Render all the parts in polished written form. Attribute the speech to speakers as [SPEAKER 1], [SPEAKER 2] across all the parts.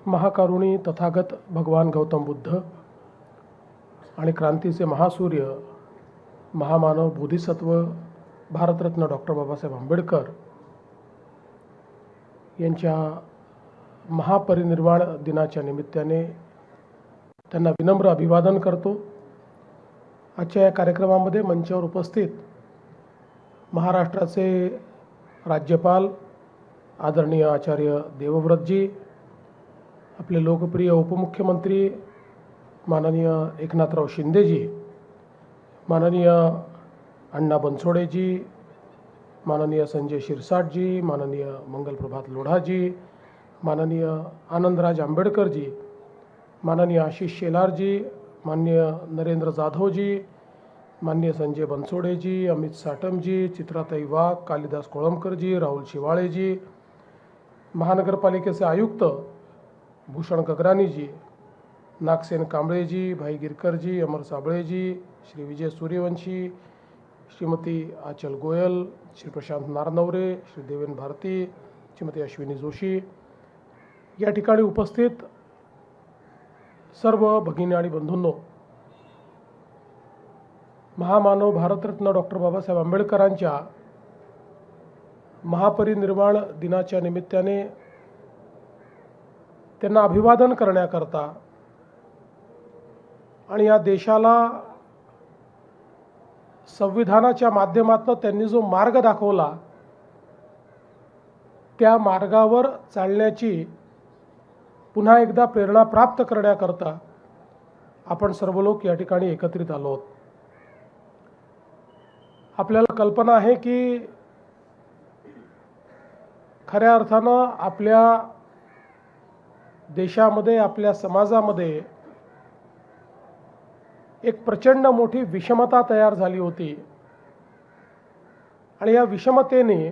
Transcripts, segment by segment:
[SPEAKER 1] महाकरुणी तथागत भगवान गौतम बुद्ध आणि क्रांतीचे महासूर्य महामानव बोधिसत्व भारतरत्न डॉक्टर बाबासाहेब आंबेडकर यांच्या महापरिनिर्वाण दिनाच्या निमित्ताने त्यांना विनम्र अभिवादन करतो। आजच्या या कार्यक्रमामध्ये मंचावर उपस्थित महाराष्ट्राचे राज्यपाल आदरणीय आचार्य देवव्रतजी, आपले लोकप्रिय उपमुख्यमंत्री माननीय एकनाथराव शिंदेजी, माननीय अण्णा बनसोडेजी, माननीय संजय शिरसाटजी, माननीय मंगलप्रभात लोढाजी, माननीय आनंदराज आंबेडकरजी, माननीय आशिष शेलारजी, माननीय नरेंद्र जाधवजी, माननीय संजय बनसोडेजी, अमित साटमजी, चित्राताई वाघ, कालिदास कोळंबकरजी, राहुल शिवाळेजी, महानगरपालिकेचे आयुक्त भूषण गगरानीजी, नागसेन कांबळेजी, भाई गिरकरजी, अमर साबळेजी, श्री विजय सूर्यवंशी, श्रीमती आचल गोयल, श्री प्रशांत नारनवरे, श्री देवेन भारती, श्रीमती अश्विनी जोशी, या ठिकाणी उपस्थित सर्व भगिनी आणि बंधूंनो, महामानव भारतरत्न डॉक्टर बाबासाहेब आंबेडकरांच्या महापरिनिर्वाण दिनाच्या निमित्ताने त्यांना अभिवादन करण्याकरता आणि या देशाला संविधानाच्या माध्यमातून त्यांनी जो मार्ग दाखवला त्या मार्गावर चालण्याची पुन्हा एकदा प्रेरणा प्राप्त करण्याकरता आपण सर्व लोक या ठिकाणी एकत्रित आलो आहोत। आपल्याला कल्पना आहे की खऱ्या अर्थानं आपल्या देशामध्ये, आपल्या समाजामध्ये एक प्रचंड मोठी विषमता तयार झाली होती आणि या विषमतेने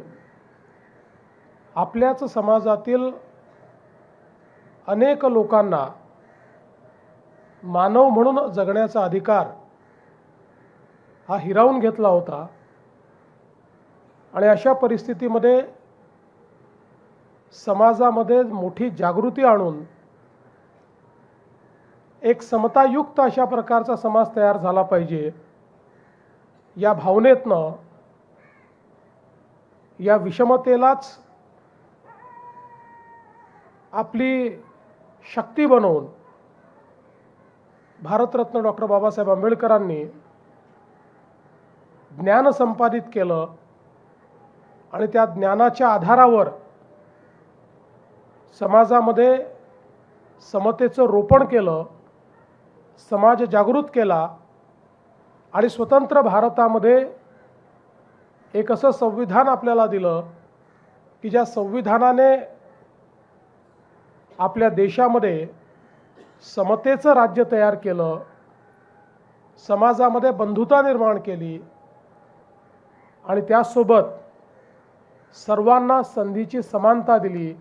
[SPEAKER 1] आपल्याच समाजातील अनेक लोकांना मानव म्हणून जगण्याचा अधिकार हा हिरावून घेतला होता आणि अशा परिस्थितीमध्ये समाजामध्ये मोठी जागृती आणून एक समतायुक्त अशा प्रकारचा समाज तयार झाला पाहिजे या भावनेतनं या विषमतेलाच आपली शक्ती बनवून भारतरत्न डॉक्टर बाबासाहेब आंबेडकरांनी ज्ञान संपादित केलं आणि त्या ज्ञानाच्या आधारावर समाजामध्ये समतेचं रोपण केलं, समाज जागृत केला आणि स्वतंत्र भारतामध्ये एक असं संविधान आपल्याला दिलं की ज्या संविधानाने आपल्या देशामध्ये समतेचं राज्य तयार केलं, समाजामध्ये बंधुता निर्माण केली आणि त्यासोबत सर्वांना संधीची समानता दिली।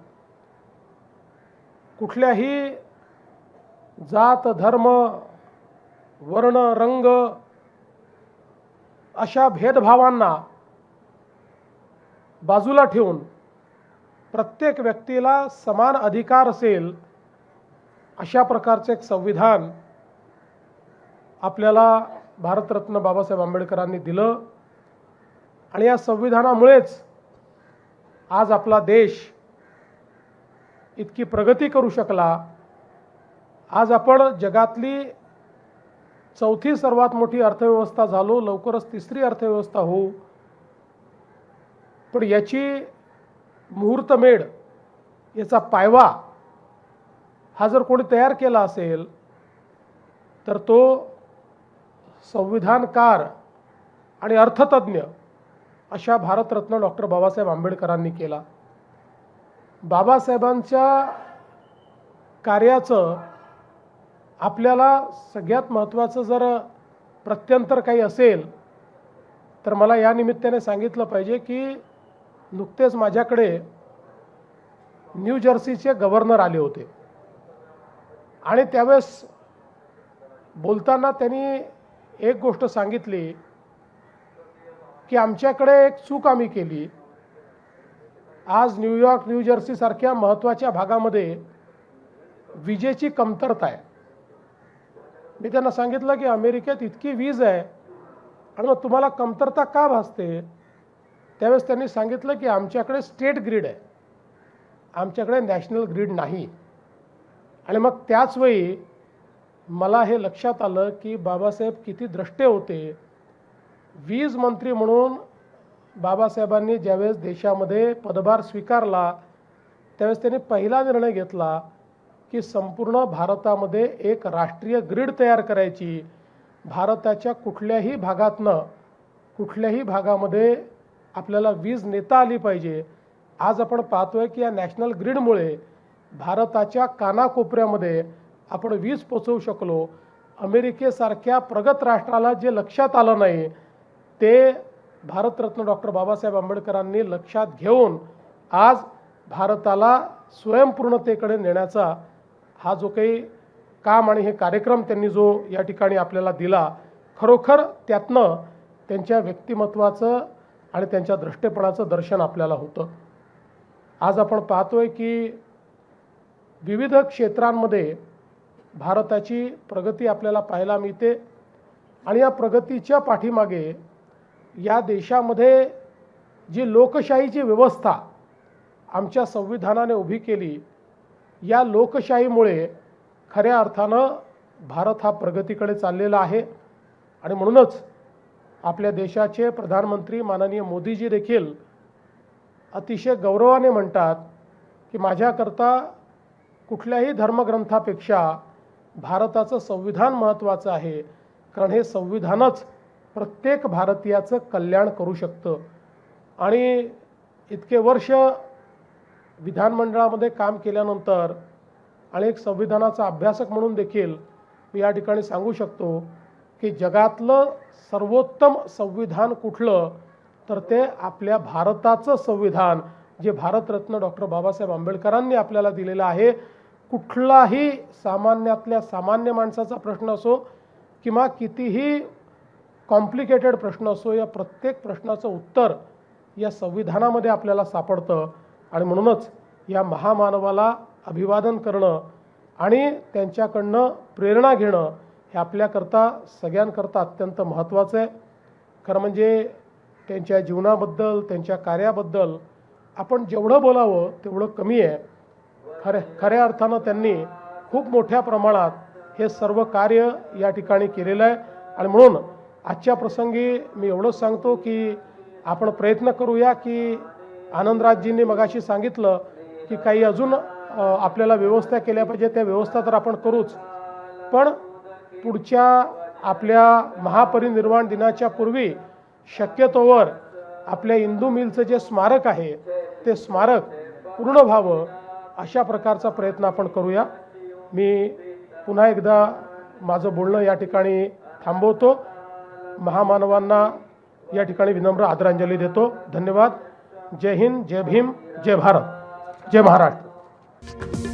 [SPEAKER 1] कुठल्याही जात, धर्म, वर्ण, रंग अशा भेदभावांना बाजूला ठेवून प्रत्येक व्यक्तीला समान अधिकार असेल अशा प्रकारचे एक संविधान आपल्याला भारतरत्न बाबासाहेब आंबेडकरांनी दिलं आणि या संविधानामुळेच आज आपला देश इतकी प्रगती करू शकला। आज आपण जगातली चौथी सर्वात मोठी अर्थव्यवस्था झालो, लवकरच तिसरी अर्थव्यवस्था होऊ। पण याची मुहूर्तमेढ, याचा पायवा हा जर कोणी तयार केला असेल तर तो संविधानकार आणि अर्थतज्ञ अशा भारतरत्न डॉक्टर बाबासाहेब आंबेडकरांनी केला। बाबासाहेबांच्या कार्याचं आपल्याला सगळ्यात महत्त्वाचं जर प्रत्यंतर काही असेल तर मला या निमित्ताने सांगितलं पाहिजे की नुकतेच माझ्याकडे न्यू जर्सीचे गव्हर्नर आले होते आणि त्यावेळेस बोलताना त्यांनी एक गोष्ट सांगितली की आमच्याकडे एक चूक आम्ही केली। आज न्यूयॉर्क, न्यू जर्सी सारख्या महत्त्वाच्या भागामध्ये विजेची कमतरता आहे. मी त्यांना सांगितलं की अमेरिकेत इतकी वीज आहे आणि मग तुम्हाला कमतरता का भासते. त्यावेळेस त्यांनी सांगितलं की आमच्याकडे स्टेट ग्रीड आहे, आमच्याकडे नॅशनल ग्रीड नाही. आणि मग त्याच वेळी मला हे लक्षात आलं की बाबासाहेब किती द्रष्टे होते. वीज मंत्री म्हणून बाबासाहेबांनी ज्यावेळेस देशामध्ये पदभार स्वीकारला त्यावेळेस त्यांनी पहिला निर्णय घेतला की संपूर्ण भारतामध्ये एक राष्ट्रीय ग्रीड तयार करायची. भारताच्या कुठल्याही भागातनं कुठल्याही भागामध्ये आपल्याला वीज नेता आली पाहिजे. आज आपण पाहतोय की या नॅशनल ग्रीडमुळे भारताच्या कानाकोपऱ्यामध्ये आपण वीज पोचवू शकलो. अमेरिकेसारख्या प्रगत राष्ट्राला जे लक्षात आलं नाही ते भारतरत्न डॉक्टर बाबासाहेब आंबेडकरांनी लक्षात घेऊन आज भारताला स्वयंपूर्णतेकडे नेण्याचा हा जो काही काम आणि हे कार्यक्रम त्यांनी जो या ठिकाणी आपल्याला दिला, खरोखर त्यातनं त्यांच्या व्यक्तिमत्वाचं आणि त्यांच्या दृष्टेपणाचं दर्शन आपल्याला होतं. आज आपण पाहतोय की विविध क्षेत्रांमध्ये भारताची प्रगती आपल्याला पाहायला मिळते आणि या प्रगतीच्या पाठीमागे या देशामध्ये जी लोकशाहीची व्यवस्था आमच्या संविधानाने उभी केली, या लोकशाहीमुळे खऱ्या अर्थानं भारत हा प्रगतीकडे चाललेला आहे. आणि म्हणूनच आपल्या देशाचे प्रधानमंत्री माननीय मोदीजी देखील अतिशय गौरवाने म्हणतात की माझ्याकरता कुठल्याही धर्मग्रंथापेक्षा भारताचं संविधान महत्त्वाचं आहे, कारण हे संविधानच प्रत्येक भारतीयाचं कल्याण करू शकतं. आणि इतके वर्ष विधानमंडळामध्ये काम केल्यानंतर आणि एक संविधानाचा अभ्यासक म्हणून देखील मी या ठिकाणी सांगू शकतो की जगातलं सर्वोत्तम संविधान कुठलं तर ते आपल्या भारताचं संविधान जे भारतरत्न डॉक्टर बाबासाहेब आंबेडकरांनी आपल्याला दिलेलं आहे. कुठलाही सामान्यातल्या सामान्य माणसाचा प्रश्न असो किंवा कितीही कॉम्प्लिकेटेड प्रश्न असो, या प्रत्येक प्रश्नाचं उत्तर या संविधानामध्ये आपल्याला सापडतं. आणि म्हणूनच या महामानवाला अभिवादन करणं आणि त्यांच्याकडनं प्रेरणा घेणं हे आपल्याकरता सगळ्यांकरता अत्यंत महत्त्वाचं आहे. खरं म्हणजे त्यांच्या जीवनाबद्दल त्यांच्या कार्याबद्दल आपण जेवढं बोलावं तेवढं कमी आहे. खऱ्या अर्थानं त्यांनी खूप मोठ्या प्रमाणात हे सर्व कार्य या ठिकाणी केलेलं आहे. आणि म्हणून आजच्या प्रसंगी मी एवढंच सांगतो की आपण प्रयत्न करूया की आनंदराजजींनी मगाशी सांगितलं की काही अजून आपल्याला व्यवस्था केल्या पाहिजे, त्या व्यवस्था तर आपण करूच, पण पुढच्या आपल्या महापरिनिर्वाण दिनाच्या पूर्वी शक्यतोवर आपल्या इंदू मिलचं जे स्मारक आहे ते स्मारक पूर्ण व्हावं अशा प्रकारचा प्रयत्न आपण करूया. मी पुन्हा एकदा माझं बोलणं या ठिकाणी थांबवतो. महामानवांना या ठिकाणी विनम्र आदरांजली देतो. धन्यवाद. जय हिंद, जय भीम, जय भारत, जय महाराष्ट्र.